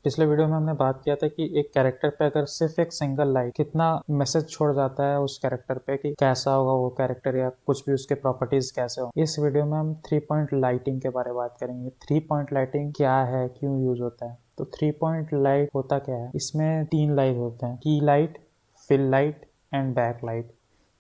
पिछले वीडियो में हमने बात किया था कि एक कैरेक्टर पे अगर सिर्फ एक सिंगल लाइट कितना मैसेज छोड़ जाता है उस कैरेक्टर पे कि कैसा होगा वो कैरेक्टर या कुछ भी उसके प्रॉपर्टीज कैसे हो। इस वीडियो में हम 3 पॉइंट लाइटिंग के बारे में बात करेंगे। 3 पॉइंट लाइटिंग क्या है, क्यों यूज होता है। तो 3 पॉइंट लाइट होता क्या है, इसमें 3 लाइट होते हैं, key light, fill light and back light.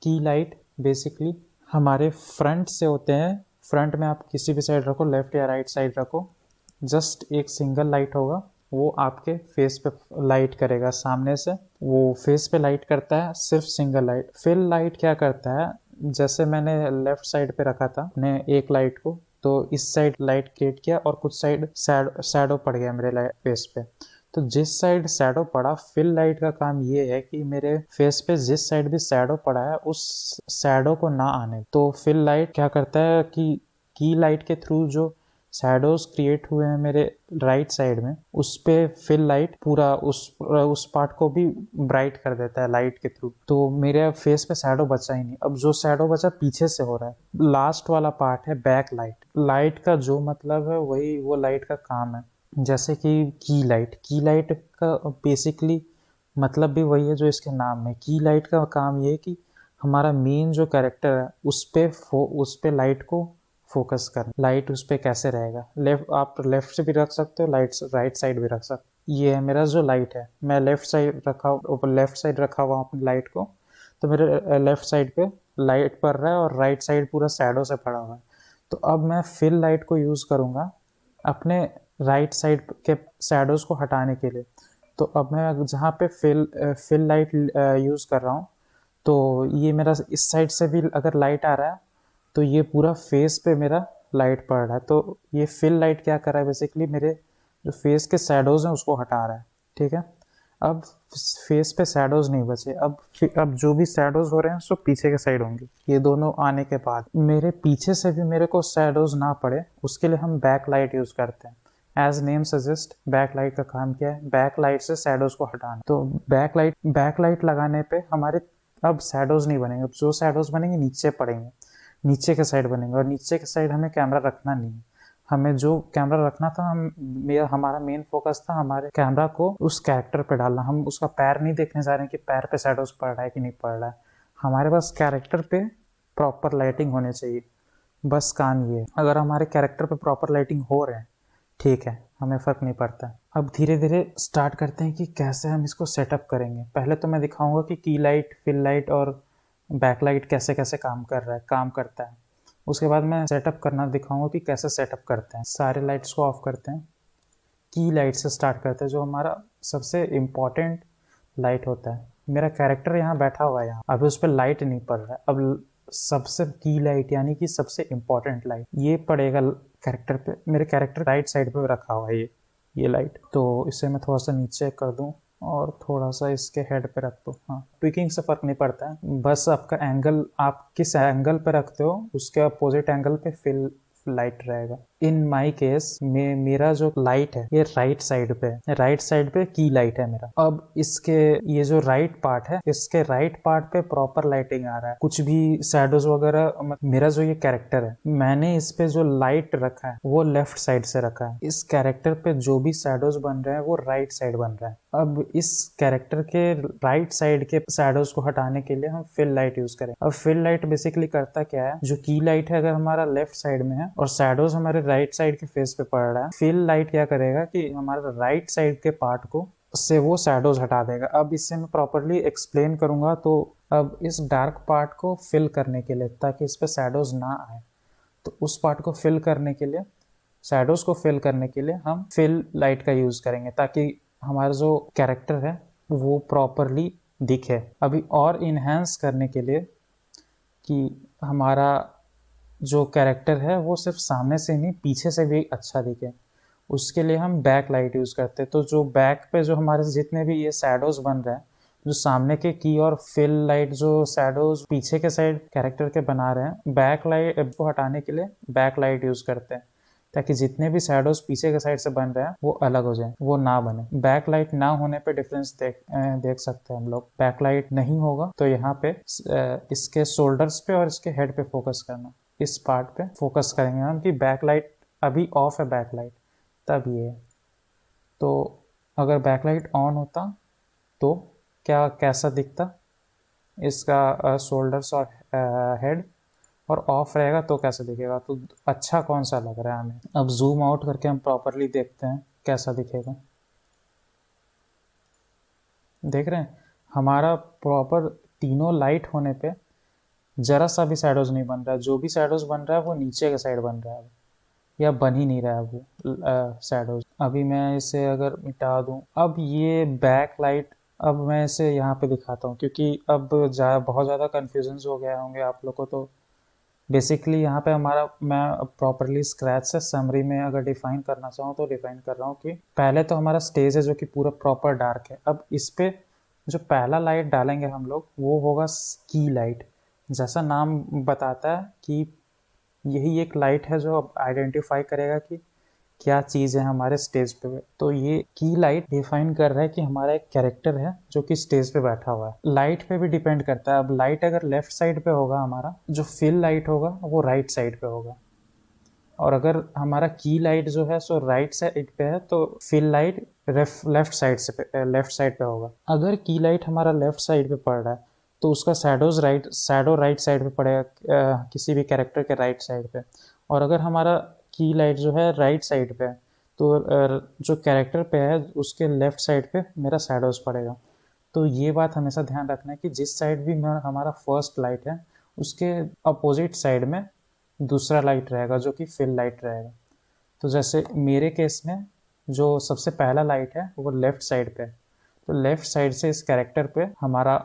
Key light basically हमारे फ्रंट से होते हैं। फ्रंट में आप किसी भी साइड रखो, लेफ्ट या राइट साइड रखो, जस्ट एक सिंगल लाइट होगा, वो आपके फेस पे लाइट करेगा सामने से। वो फेस पे लाइट करता है, सिर्फ सिंगल लाइट। फिल लाइट क्या करता है, जैसे मैंने लेफ्ट साइड पे रखा था ने एक लाइट को, तो इस साइड लाइट क्रिएट किया और कुछ साइड शैडो पड़ गया मेरे फेस पे। तो जिस साइड शैडो पड़ा, फिल लाइट का काम ये है कि मेरे फेस पे जिस साइड भी शैडो पड़ा है उस शैडो को ना आने। तो फिल लाइट क्या करता है कि की लाइट के थ्रू जो शैडोज क्रिएट हुए हैं मेरे राइट साइड में, उस पे फिल लाइट पूरा उस पार्ट को भी ब्राइट कर देता है लाइट के थ्रू। तो मेरे फेस पे शैडो बचा ही नहीं। अब जो शैडो बचा पीछे से हो रहा है, लास्ट वाला पार्ट है बैक लाइट। लाइट का जो मतलब है वही वो लाइट का काम है। जैसे कि की लाइट का बेसिकली मतलब भी वही है जो इसके नाम में। की लाइट का काम ये है कि हमारा मेन जो कैरेक्टर है उस पे लाइट को फोकस करना। लाइट उस पे कैसे रहेगा, आप लेफ्ट से भी रख सकते हो, राइट साइड भी रख सकते हो। ये है मेरा जो लाइट है, मैं लेफ्ट साइड रखा हुआ अपनी लाइट को, तो मेरे लेफ्ट साइड पे लाइट पड़ रहा है और राइट साइड पूरा शैडो से पड़ा हुआ है। तो अब मैं फिल लाइट को यूज़ करूँगा अपने राइट साइड के शैडोज को हटाने के लिए। तो अब मैं जहाँ पे फिल लाइट यूज़ कर रहा हूँ, तो ये मेरा इस साइड से भी अगर लाइट आ रहा है तो ये पूरा फेस पे मेरा लाइट पड़ रहा है। तो ये फिल लाइट क्या कर रहा है, बेसिकली मेरे जो फेस के शैडोज हैं उसको हटा रहा है। ठीक है, अब फेस पे शैडोज नहीं बचे। अब जो भी शैडोज हो रहे हैं सो पीछे के साइड होंगे। ये दोनों आने के बाद मेरे पीछे से भी मेरे को शैडोज ना पड़े, उसके लिए हम बैक लाइट यूज करते हैं। As name suggest, back light का काम क्या है, बैक लाइट से शैडोज को हटाना। तो बैक लाइट लगाने पे हमारे अब शैडोज नहीं बनेंगे। अब जो शैडोज बनेंगे नीचे पड़ेंगे, नीचे के साइड बनेंगे, और नीचे के साइड हमें कैमरा रखना नहीं है। हमें जो कैमरा रखना था, हमारा मेन फोकस था हमारे कैमरा को उस कैरेक्टर पे डालना। हम उसका पैर नहीं देखने जा रहे हैं कि पैर पे शैडोज पड़ रहा है कि नहीं पड़ रहा है। हमारे पास कैरेक्टर पे प्रॉपर लाइटिंग होनी चाहिए, बस काम ये है। अगर हमारे कैरेक्टर पे प्रॉपर लाइटिंग हो रहे हैं, ठीक है, हमें फ़र्क नहीं पड़ता। अब धीरे धीरे स्टार्ट करते हैं कि कैसे हम इसको सेटअप करेंगे। पहले तो मैं दिखाऊंगा कि की लाइट, फिल लाइट और बैक लाइट कैसे कैसे काम करता है। उसके बाद मैं सेटअप करना दिखाऊंगा कि कैसे सेटअप करते हैं। सारे लाइट्स को ऑफ करते हैं, की लाइट से स्टार्ट करते हैं, जो हमारा सबसे इम्पोर्टेंट लाइट होता है। मेरा कैरेक्टर यहाँ बैठा हुआ है, यहाँ अभी उस पर लाइट नहीं पड़ रहा है। अब सबसे की लाइट यानी कि सबसे इम्पोर्टेंट लाइट ये पड़ेगा कैरेक्टर पे। मेरे कैरेक्टर राइट साइड पे रखा हुआ है ये लाइट। तो इसे मैं थोड़ा सा नीचे कर दूं और थोड़ा सा इसके हेड पे रख दो। हाँ, ट्विकिंग से फर्क नहीं पड़ता है, बस आपका एंगल, आप किस एंगल पे रखते हो उसके अपोजिट एंगल पे फिल लाइट रहेगा। इन माई केस में मेरा जो लाइट है ये राइट साइड पे है, राइट साइड पे की लाइट है मेरा। अब इसके ये जो राइट पार्ट है, इसके राइट पार्ट पे प्रॉपर लाइटिंग आ रहा है, कुछ भी शैडोज वगैरह। मेरा जो ये कैरेक्टर है, मैंने इस पे जो लाइट रखा है वो लेफ्ट साइड से रखा है। इस कैरेक्टर पे जो भी शैडोज बन रहे हैं वो राइट साइड बन रहा है। अब इस कैरेक्टर के राइट साइड के शैडोज को हटाने के लिए हम फिल लाइट यूज करें। अब फिल लाइट बेसिकली करता क्या है, जो की लाइट है अगर हमारा लेफ्ट साइड में है और शैडोज हमारे राइट साइड के फेस पे पड़ रहा है, फिल लाइट क्या करेगा कि हमारे राइट साइड के पार्ट को से वो शैडोज हटा देगा। अब इससे मैं प्रॉपरली एक्सप्लेन करूंगा। तो अब इस डार्क पार्ट को फिल करने के लिए, ताकि इस पे शैडोज ना आए, तो उस पार्ट को फिल करने के लिए, शैडोज को फिल करने के लिए हम फिल लाइट का यूज करेंगे, ताकि हमारा जो कैरेक्टर है वो प्रॉपरली दिखे। अभी और इन्हेंस करने के लिए कि हमारा जो कैरेक्टर है वो सिर्फ सामने से नहीं पीछे से भी अच्छा दिखे, उसके लिए हम बैक लाइट यूज करते हैं। तो जो बैक पे जो हमारे जितने भी ये शैडोज बन रहे हैं, जो सामने के की और फिल लाइट जो शैडोज पीछे के साइड कैरेक्टर के बना रहे हैं, बैक लाइट को हटाने के लिए बैक लाइट यूज करते हैं, ताकि जितने भी शैडोज पीछे के साइड से बन रहे हैं वो अलग हो जाए, वो ना बने। बैक लाइट ना होने पे डिफरेंस देख सकते हैं हम लोग। बैक लाइट नहीं होगा तो यहाँ पे इसके शोल्डर्स पे और इसके हेड पे फोकस करना, इस पार्ट पे फोकस करेंगे हम कि बैक लाइट अभी ऑफ है, बैक लाइट तब ये है। तो अगर बैकलाइट ऑन होता तो क्या कैसा दिखता इसका शोल्डर्स और हेड, और ऑफ रहेगा तो कैसा दिखेगा, तो अच्छा कौन सा लग रहा है हमें। अब जूम आउट करके हम प्रॉपरली देखते हैं कैसा दिखेगा। देख रहे हैं हमारा प्रॉपर तीनों लाइट होने पे जरा सा भी शैडोज नहीं बन रहा है। जो भी शैडोज बन रहा है वो नीचे के साइड बन रहा है या बन ही नहीं रहा है वो शैडोज। अभी मैं इसे अगर मिटा दूं, अब ये बैक लाइट, अब मैं इसे यहाँ पे दिखाता हूँ क्योंकि अब बहुत ज़्यादा कन्फ्यूजन हो गया होंगे आप लोग को। तो बेसिकली यहाँ पे हमारा, मैं प्रॉपरली स्क्रैच से समरी में अगर डिफाइन करना चाहूँ तो डिफाइन कर रहा हूँ कि पहले तो हमारा स्टेज है जो कि पूरा प्रॉपर डार्क है। अब इस पे जो पहला लाइट डालेंगे हम लोग वो होगा की लाइट। जैसा नाम बताता है कि यही एक लाइट है जो आइडेंटिफाई करेगा कि क्या चीज़ है हमारे स्टेज पे। तो ये की लाइट डिफाइन कर रहा है कि हमारा एक कैरेक्टर है जो कि स्टेज पे बैठा हुआ है। लाइट पे भी डिपेंड करता है। अब लाइट अगर लेफ्ट साइड पे होगा, हमारा जो फिल लाइट होगा वो राइट साइड पे होगा, और अगर हमारा की लाइट जो है सो राइट साइड पे है तो फिल लाइट लेफ्ट साइड से लेफ्ट साइड पे होगा। अगर की लाइट हमारा लेफ्ट साइड पे पड़ रहा है तो उसका शैडो राइट साइड पे पड़ेगा, किसी भी कैरेक्टर के राइट साइड पे। और अगर हमारा की लाइट जो है राइट साइड पे है तो जो कैरेक्टर पे है उसके लेफ्ट साइड पे मेरा शैडोज पड़ेगा। तो ये बात हमेशा ध्यान रखना है कि जिस साइड भी हमारा फर्स्ट लाइट है उसके अपोजिट साइड में दूसरा लाइट रहेगा जो कि फिल लाइट रहेगा। तो जैसे मेरे केस में जो सबसे पहला लाइट है वो लेफ्ट साइड पे है, तो लेफ्ट साइड से इस कैरेक्टर पे हमारा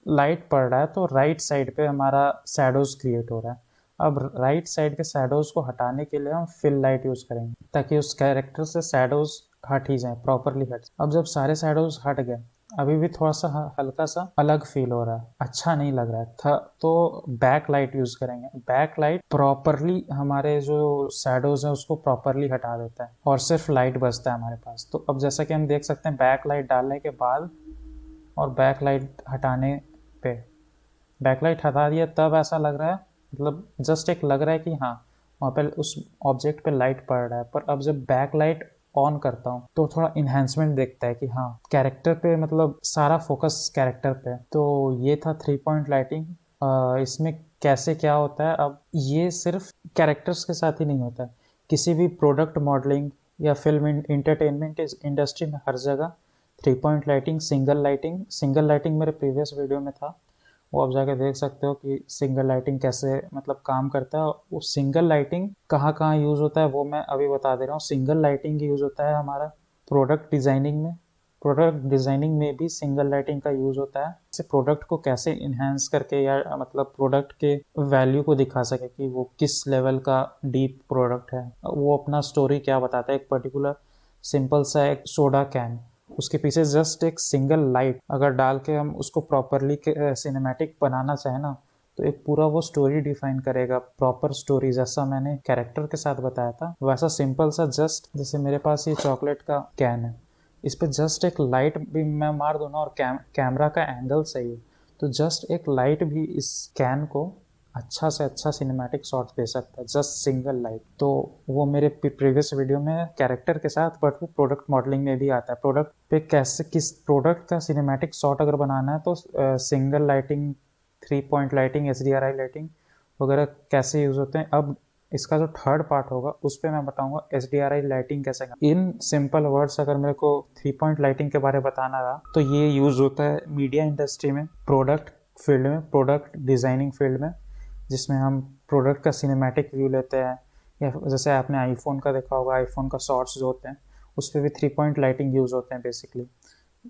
लाइट पड़ रहा है तो राइट साइड पे हमारा शैडोज क्रिएट हो रहा है। अब राइट साइड के शैडोज को हटाने के लिए हम फिल लाइट यूज करेंगे ताकि उस कैरेक्टर से शैडोज हट ही जाए, प्रॉपरली हट। अब जब सारे शैडोज हट गए, अभी भी थोड़ा सा हल्का सा अलग फील हो रहा है, अच्छा नहीं लग रहा था, तो बैक लाइट यूज करेंगे। बैक लाइट प्रॉपरली हमारे जो शैडोज है उसको प्रॉपरली हटा देता है और सिर्फ लाइट बचता है हमारे पास। तो अब जैसा कि हम देख सकते हैं बैक लाइट डालने के बाद और बैक लाइट हटाने पे, बैकलाइट हटा दिया तब ऐसा लग रहा है, मतलब जस्ट एक लग रहा है कि हाँ वहाँ पे उस ऑब्जेक्ट पे लाइट पड़ रहा है। पर अब जब बैकलाइट ऑन करता हूँ तो थोड़ा इन्हेंसमेंट देखता है कि हाँ कैरेक्टर पे, मतलब सारा फोकस कैरेक्टर पे है। तो ये था 3 पॉइंट लाइटिंग। इसमें कैसे क्या होता है, अब ये सिर्फ कैरेक्टर्स के साथ ही नहीं होता है, किसी भी प्रोडक्ट मॉडलिंग या फिल्म इंटरटेनमेंट इंडस्ट्री में हर जगह 3 पॉइंट लाइटिंग, सिंगल लाइटिंग मेरे प्रीवियस वीडियो में था, वो आप जाके देख सकते हो कि सिंगल लाइटिंग कैसे मतलब काम करता है। वो सिंगल लाइटिंग कहाँ कहाँ यूज़ होता है वो मैं अभी बता दे रहा हूँ। सिंगल लाइटिंग यूज़ होता है हमारा प्रोडक्ट डिज़ाइनिंग में। प्रोडक्ट डिज़ाइनिंग में भी सिंगल लाइटिंग का यूज़ होता है, जैसे प्रोडक्ट को कैसे इन्हेंस करके या मतलब प्रोडक्ट के वैल्यू को दिखा सके कि वो किस लेवल का डीप प्रोडक्ट है। वो अपना स्टोरी क्या बताता है, एक पर्टिकुलर सिंपल सा एक सोडा कैन, उसके पीछे जस्ट एक सिंगल लाइट अगर डाल के हम उसको प्रॉपरली सिनेमैटिक बनाना चाहे ना तो एक पूरा वो स्टोरी डिफाइन करेगा, प्रॉपर स्टोरी। जैसा मैंने कैरेक्टर के साथ बताया था वैसा सिंपल सा, जस्ट जैसे मेरे पास ये चॉकलेट का कैन है, इस पे जस्ट एक लाइट भी मैं मार दूँ ना और कैमरा का एंगल सही है तो जस्ट एक लाइट भी इस कैन को अच्छा से अच्छा सिनेमैटिक शॉट दे सकता है, जस्ट सिंगल लाइट। तो वो मेरे प्रीवियस वीडियो में कैरेक्टर के साथ, बट वो प्रोडक्ट मॉडलिंग में भी आता है। प्रोडक्ट पे कैसे किस प्रोडक्ट का सिनेमैटिक शॉट अगर बनाना है तो single lighting, 3 point lighting, HDRI lighting वगैरह कैसे यूज़ होते हैं। अब इसका जो थर्ड पार्ट होगा उस पर मैं बताऊंगा HDRI लाइटिंग कैसे। इन सिंपल वर्ड्स अगर मेरे को 3 पॉइंट लाइटिंग के बारे में बताना रहा तो ये यूज़ होता है मीडिया इंडस्ट्री में, प्रोडक्ट फील्ड में, प्रोडक्ट डिज़ाइनिंग फील्ड में, जिसमें हम प्रोडक्ट का सिनेमैटिक व्यू लेते हैं। या जैसे आपने आईफोन का देखा होगा, आईफोन का शॉर्ट्स जो होते हैं उस पर भी 3 पॉइंट लाइटिंग यूज़ होते हैं बेसिकली।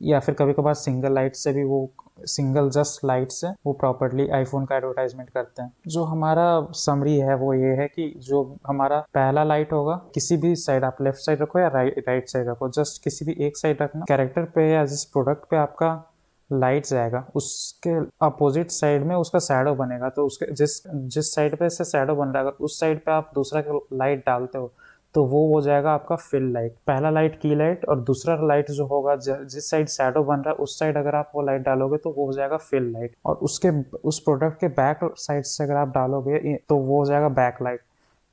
या फिर कभी कभार सिंगल लाइट से भी, वो सिंगल जस्ट लाइट से वो प्रॉपर्ली आईफोन का एडवर्टाइजमेंट करते हैं। जो हमारा समरी है वो ये है कि जो हमारा पहला लाइट होगा, किसी भी साइड आप लेफ्ट साइड रखो या राइट साइड रखो, जस्ट किसी भी एक साइड रखना। कैरेक्टर पे या जिस प्रोडक्ट पे आपका लाइट जाएगा उसके अपोजिट साइड में उसका शैडो बनेगा। तो उसके जिस जिस साइड पे से शैडो बन रहा है अगर उस साइड पे आप दूसरा लाइट डालते हो तो वो हो जाएगा आपका फिल लाइट। पहला लाइट की लाइट और दूसरा लाइट जो होगा जिस साइड शैडो बन रहा है उस साइड अगर आप वो लाइट डालोगे तो वो हो जाएगा फिल लाइट। और उसके उस प्रोडक्ट के बैक साइड से अगर आप डालोगे तो वो हो जाएगा बैक लाइट।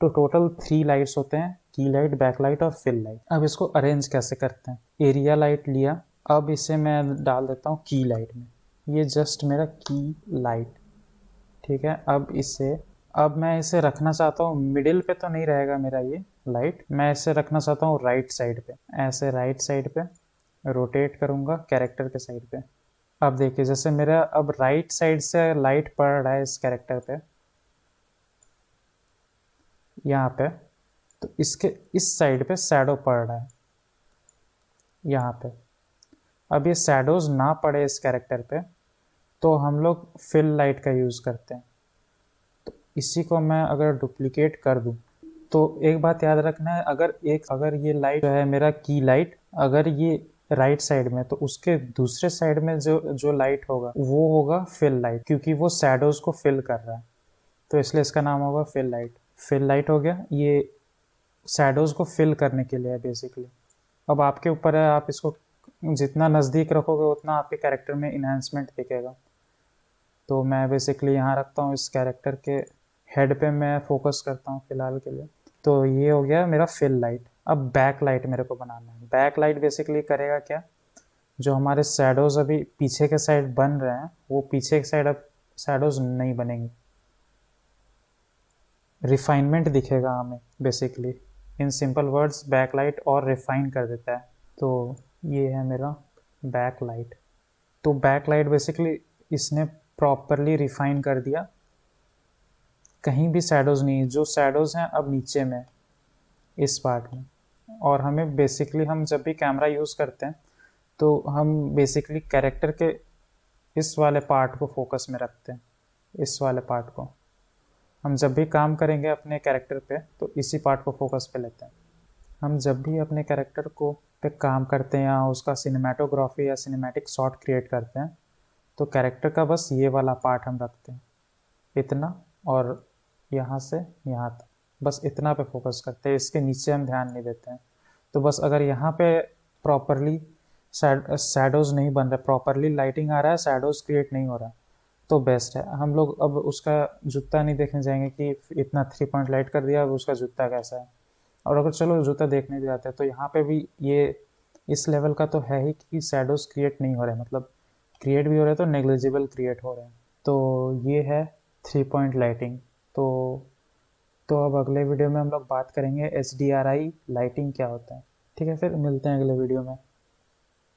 तो टोटल 3 लाइट्स होते हैं की लाइट, बैक लाइट और फिल लाइट। अब इसको अरेंज कैसे करते हैं, एरिया लाइट लिया, अब इसे मैं डाल देता हूँ की लाइट में, ये जस्ट मेरा की लाइट, ठीक है। अब मैं इसे रखना चाहता हूँ मिडिल पे, तो नहीं रहेगा मेरा ये लाइट, मैं इसे रखना चाहता हूँ राइट साइड पे, ऐसे राइट साइड पे रोटेट करूँगा कैरेक्टर के साइड पे। अब देखिए जैसे मेरा अब राइट साइड से लाइट पड़ रहा है इस कैरेक्टर पे, यहाँ पे, तो इसके इस साइड पे शैडो पड़ रहा है यहाँ पे। अब ये शैडोज ना पड़े इस कैरेक्टर पे, तो हम लोग फिल लाइट का यूज़ करते हैं। तो इसी को मैं अगर डुप्लीकेट कर दूँ, तो एक बात याद रखना है, अगर ये लाइट जो है मेरा की लाइट, अगर ये राइट साइड में, तो उसके दूसरे साइड में जो जो लाइट होगा वो होगा फिल लाइट, क्योंकि वो शैडोज को फिल कर रहा है, तो इसलिए इसका नाम होगा फिल लाइट। फिल लाइट हो गया, ये शैडोज को फिल करने के लिए है बेसिकली। अब आपके ऊपर है, आप इसको जितना नज़दीक रखोगे उतना आपके कैरेक्टर में इन्हांसमेंट दिखेगा। तो मैं बेसिकली यहाँ रखता हूँ, इस कैरेक्टर के हेड पे मैं फोकस करता हूँ फिलहाल के लिए। तो ये हो गया मेरा फिल लाइट। अब बैक लाइट मेरे को बनाना है। बैक लाइट बेसिकली करेगा क्या, जो हमारे शैडोज अभी पीछे के साइड बन रहे हैं, वो पीछे के साइड अब शैडोज नहीं बनेंगे, रिफाइनमेंट दिखेगा हमें basically. In simple words back light और रिफाइन कर देता है। तो ये है मेरा बैक लाइट। तो बैक लाइट बेसिकली इसने प्रॉपरली रिफाइन कर दिया, कहीं भी शैडोज नहीं है, जो शैडोज हैं अब नीचे में इस पार्ट में। और हमें बेसिकली, हम जब भी कैमरा यूज़ करते हैं तो हम बेसिकली कैरेक्टर के इस वाले पार्ट को फोकस में रखते हैं, इस वाले पार्ट को। हम जब भी काम करेंगे अपने कैरेक्टर पे तो इसी पार्ट को फोकस पे लेते हैं। हम जब भी अपने कैरेक्टर को पे काम करते हैं या उसका सिनेमेटोग्राफी या सिनेमैटिक शॉट क्रिएट करते हैं, तो कैरेक्टर का बस ये वाला पार्ट हम रखते हैं, इतना, और यहाँ से यहाँ तक, बस इतना पे फोकस करते हैं, इसके नीचे हम ध्यान नहीं देते हैं। तो बस अगर यहाँ पे प्रॉपरली शैडोज नहीं बन रहे, प्रॉपरली लाइटिंग आ रहा है, शैडोज क्रिएट नहीं हो रहा, तो बेस्ट है। हम लोग अब उसका जूता नहीं देखने जाएंगे कि इतना 3 पॉइंट लाइट कर दिया, अब उसका जूता कैसा है। और अगर चलो जूता देखने भी जाते हैं तो यहाँ पे भी ये इस लेवल का तो है ही कि शैडोज क्रिएट नहीं हो रहे, मतलब क्रिएट भी हो रहे हैं तो नेग्लिजिबल क्रिएट हो रहे हैं। तो ये है 3 पॉइंट लाइटिंग। तो अब अगले वीडियो में हम लोग बात करेंगे HDRI लाइटिंग क्या होता है। ठीक है, फिर मिलते हैं अगले वीडियो में।